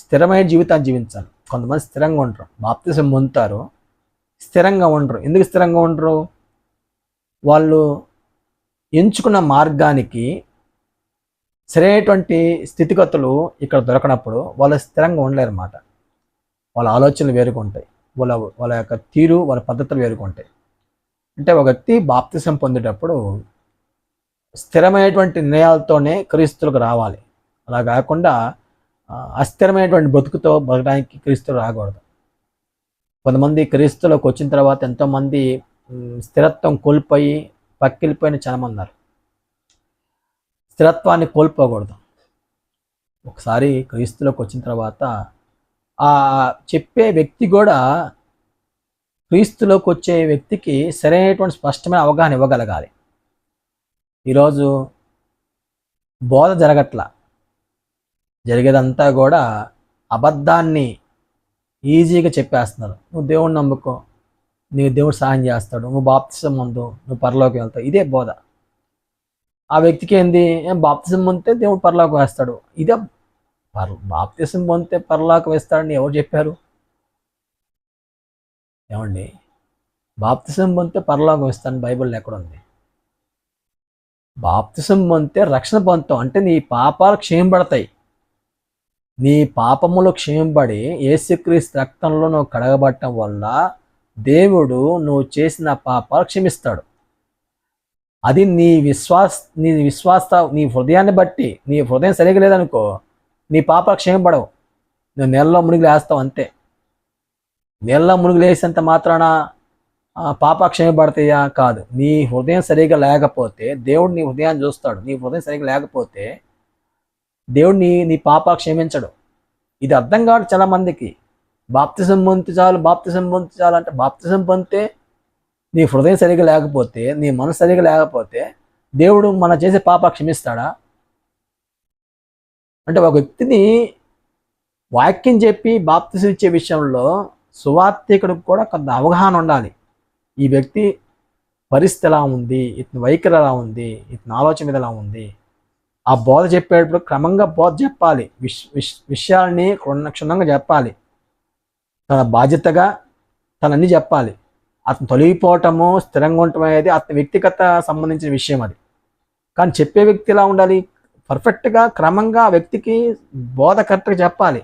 స్థిరమైన జీవితాన్ని జీవించాలి. కొంతమంది స్థిరంగా ఉండరు, బాప్తిసం పొందుతారు, స్థిరంగా ఉండరు. ఎందుకు స్థిరంగా ఉండరు? వాళ్ళు ఎంచుకున్న మార్గానికి సరైనటువంటి స్థితిగతులు ఇక్కడ దొరకనప్పుడు వాళ్ళు స్థిరంగా ఉండలేరు అన్నమాట. వాళ్ళ ఆలోచనలు వేరుగా ఉంటాయి, వాళ్ళ వాళ్ళ యొక్క తీరు, వాళ్ళ పద్ధతులు వేరుగా ఉంటాయి. అంటే ఒక వ్యక్తి బాప్తిసం పొందేటప్పుడు స్థిరమైనటువంటి నిర్ణయాలతోనే క్రీస్తులకు రావాలి. అలా కాకుండా అస్థిరమైనటువంటి బతుకుతో బతకడానికి క్రీస్తులు రాకూడదు. కొంతమంది క్రీస్తులోకి వచ్చిన తర్వాత ఎంతోమంది స్థిరత్వం కోల్పోయి పక్కిలిపోయిన చాలామంది ఉన్నారు. స్థిరత్వాన్ని కోల్పోకూడదు. ఒకసారి క్రీస్తులోకి వచ్చిన తర్వాత ఆ చెప్పే వ్యక్తి కూడా క్రీస్తులోకి వచ్చే వ్యక్తికి సరైనటువంటి స్పష్టమైన అవగాహన ఇవ్వగలగాలి. ఈరోజు బోధ జరగట్లా, జరిగేదంతా కూడా అబద్ధాన్ని ఈజీగా చెప్పేస్తున్నారు. నువ్వు దేవుడిని నమ్ముకో, నీకు దేవుడు సహాయం చేస్తాడు, నువ్వు బాప్తిసం పొందు, నువ్వు పరలోకి వెళ్తావు, ఇదే బోధ. ఆ వ్యక్తికి ఏంది, బాప్తిసం పొందితే దేవుడు పరలోకి వేస్తాడు, ఇదే బాప్తిసం పొందితే పరలోకి వేస్తాడని ఎవరు చెప్పారు? ఏమండి, బాప్తిసం పొందితే పరలోకి వేస్తాడని బైబిల్లో ఎక్కడ ఉంది? బాప్తిసం పొందితే రక్షణ పొందుతావు, అంటే నీ పాపాలు క్షమింపబడతాయి. నీ పాపములు క్షమింపబడి యేసుక్రీస్తు రక్తంలో నువ్వు కడగబడటం వల్ల దేవుడు నువ్వు చేసిన పాపాలు క్షమిస్తాడు. అది నీ విశ్వాస నీ హృదయాన్ని బట్టి. నీ హృదయం సరిగా లేదనుకో, నీ పాపాలు క్షమింపబడవు, నువ్వు నీళ్ళలో మునిగి లేస్తావు అంతే. నీళ్ళలో మునిగి లేసేంత మాత్రాన పాప క్షమింపబడతాయా? కాదు. నీ హృదయం సరిగా లేకపోతే దేవుడు నీ హృదయాన్ని చూస్తాడు. నీ హృదయం సరిగా లేకపోతే దేవుడు నీ పాపాలు క్షమించడు. ఇది అర్థం కాదు చాలా మందికి. బాప్తిసం పొందితే చాలు, బాప్తిసం పొందితే చాలు అంటే, బాప్తిసం పొందితే నీ హృదయం సరిగా లేకపోతే, నీ మనసు సరిగా లేకపోతే దేవుడు మనం చేసే పాప క్షమిస్తాడా? అంటే ఒక వ్యక్తిని వాక్యం చెప్పి బాప్తిసం ఇచ్చే విషయంలో సువార్థికుడికి కూడా కొంత అవగాహన ఉండాలి. ఈ వ్యక్తి పరిస్థితి ఎలా ఉంది, ఇతని వైఖరి ఎలా ఉంది, ఇతని ఆలోచన మీద ఎలా ఉంది. ఆ బోధ చెప్పేటప్పుడు క్రమంగా బోధ చెప్పాలి, విషయాల్ని క్షుణ్ణంగా చెప్పాలి, తన బాధ్యతగా తనన్నీ చెప్పాలి. అతను తొలగిపోవటము, స్థిరంగా ఉండటం అనేది అతని వ్యక్తిగత సంబంధించిన విషయం అది. కానీ చెప్పే వ్యక్తి ఎలా ఉండాలి? పర్ఫెక్ట్గా క్రమంగా ఆ వ్యక్తికి బోధ కరెక్ట్గా చెప్పాలి.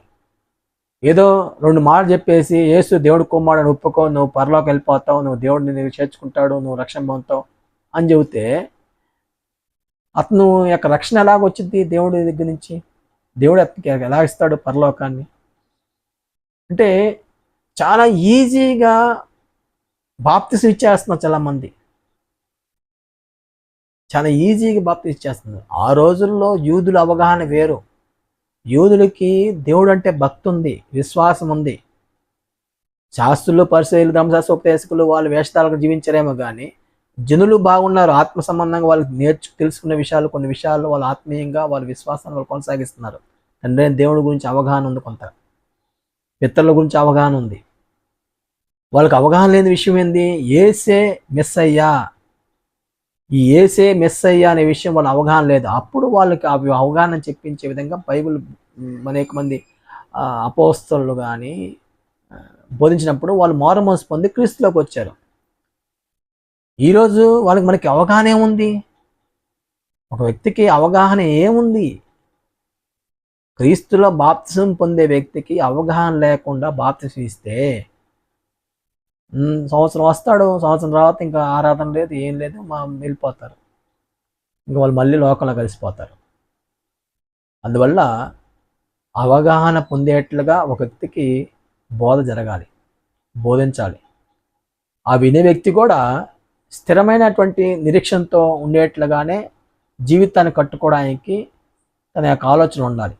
ఏదో 2 మాటలు చెప్పేసి యేసు దేవుడు కుమారుడు ఒప్పుకో, నువ్వు పరలోకి వెళ్ళిపోతావు, నువ్వు దేవుడిని నీకు చేర్చుకుంటాడు, నువ్వు రక్షణ పొందుతావు అని చెబితే అతను యొక్క రక్షణ ఎలాగొచ్చింది? దేవుడి దగ్గర నుంచి దేవుడు అతనికి ఎలా ఇస్తాడు పరలోకాన్ని? అంటే చాలా ఈజీగా బాప్తిసం ఇచ్చేస్తున్నారు చాలామంది, చాలా ఈజీగా బాప్తిసం ఇచ్చేస్తున్నారు. ఆ రోజుల్లో యూదుల అవగాహన వేరు. యూదులకి దేవుడు అంటే భక్తి ఉంది, విశ్వాసం ఉంది. శాస్త్రులు, పరిసయ్యులు, ధర్మశాస్త్రోపదేశకులు వాళ్ళు వేషాలకు జీవించరేమో కానీ జనులు బాగున్నారు. ఆత్మ సంబంధంగా వాళ్ళు తెలుసుకున్న విషయాలు, కొన్ని విషయాలు వాళ్ళు ఆత్మీయంగా వాళ్ళ విశ్వాసాన్ని వాళ్ళు కొనసాగిస్తున్నారు. తండ్రి దేవుడి గురించి అవగాహన ఉంది, కొంత పితరుల గురించి అవగాహన ఉంది. వాళ్ళకి అవగాహన లేని విషయం ఏంది? యేసే మెస్సయ్యా, ఈ యేసే మెస్సయ్యా అనే విషయం వాళ్ళ అవగాహన లేదు. అప్పుడు వాళ్ళకి ఆ అవగాహన చెప్పించే విధంగా బైబిల్ అనేక మంది అపోస్తలులు కానీ బోధించినప్పుడు వాళ్ళు మారుమనసు పొంది క్రీస్తులోకి వచ్చారు. ఈరోజు మనకి అవగాహన ఏముంది? ఒక వ్యక్తికి అవగాహన ఏముంది? క్రీస్తులో బాప్తిసం పొందే వ్యక్తికి అవగాహన లేకుండా బాప్తిసం ఇస్తే సంవత్సరం వస్తాడు, సంవత్సరం తర్వాత ఇంకా ఆరాధన లేదు, ఏం లేదు, వెళ్ళిపోతారు. ఇంకా వాళ్ళు మళ్ళీ లోకంలో కలిసిపోతారు. అందువల్ల అవగాహన పొందేట్లుగా ఒక వ్యక్తికి బోధ జరగాలి, బోధించాలి. ఆ వినే వ్యక్తి కూడా స్థిరమైనటువంటి నిరీక్షణతో ఉండేట్లుగానే జీవితాన్ని కట్టుకోవడానికి తన యొక్క ఆలోచన ఉండాలి.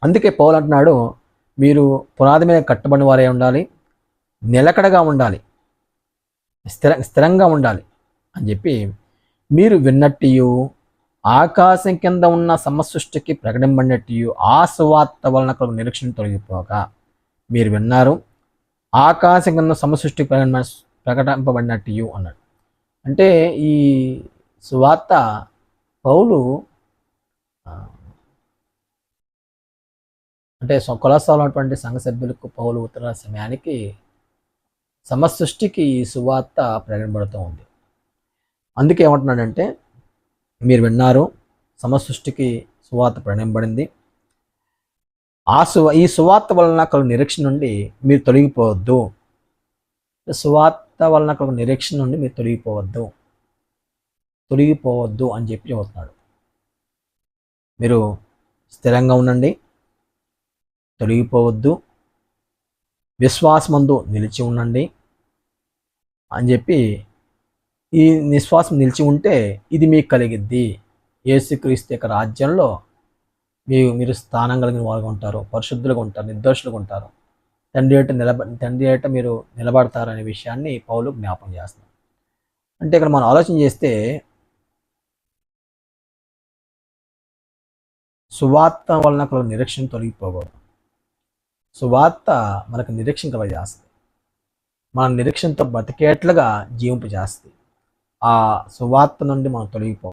అందుకే పౌలు అంటున్నాడు, మీరు పునాది మీద కట్టబడిన వారే ఉండాలి, నిలకడగా ఉండాలి, స్థిరంగా ఉండాలి అని చెప్పి, మీరు విన్నట్టు ఆకాశం కింద ఉన్న సమసృష్టికి ప్రకటింపబడినట్టు ఆ సువార్త వలన కలుగు నిరీక్షణ తొలగిపోగా మీరు విన్నారు, ఆకాశం కింద సమసృష్టికి ప్రకటింపబడినట్టు అన్నాడు. అంటే ఈ సువార్త పౌలు అంటే కొలసాలో ఉన్నటువంటి సంఘ సభ్యులకు పౌలు ఉత్తర సమయానికి సమసృష్టికి ఈ సువార్త ప్రకటనబడుతూ ఉంది. అందుకే ఏమంటున్నాడంటే, మీరు విన్నారు, సమసృష్టికి సువార్త ప్రకటింపబడింది. ఈ సువార్త వలన కలుగు నిరీక్షణ నుండి మీరు తొలగిపోవద్దు. సువార్త వలన కలుగు నిరీక్షణ నుండి మీరు తొలగిపోవద్దు అని చెప్పి చెబుతున్నాడు. మీరు స్థిరంగా ఉండండి, తొలగిపోవద్దు, విశ్వాసమందు నిలిచి ఉండండి అని చెప్పి, ఈ విశ్వాసం నిలిచి ఉంటే ఇది మీకు కలిగిద్ది. యేసుక్రీస్తు యొక్క రాజ్యంలో మీరు స్థానం కలిగిన వారుగా ఉంటారు, పరిశుద్ధులుగా ఉంటారు, నిర్దోషులుగా ఉంటారు, తండ్రి ఏట మీరు నిలబడతారు అనే విషయాన్ని పౌలు జ్ఞాపకం చేస్తున్నారు. అంటే ఇక్కడ మనం ఆలోచన చేస్తే సువార్త వలన నిరీక్షణ తొలగిపోకూడదు. సువార్త మనకు నిరీక్షణ కలగజేస్తుంది, మన నిరీక్షణతో బతికేట్లుగా జీవింపు చేస్తుంది. ఆ సువార్త నుండి మనం తొలగిపో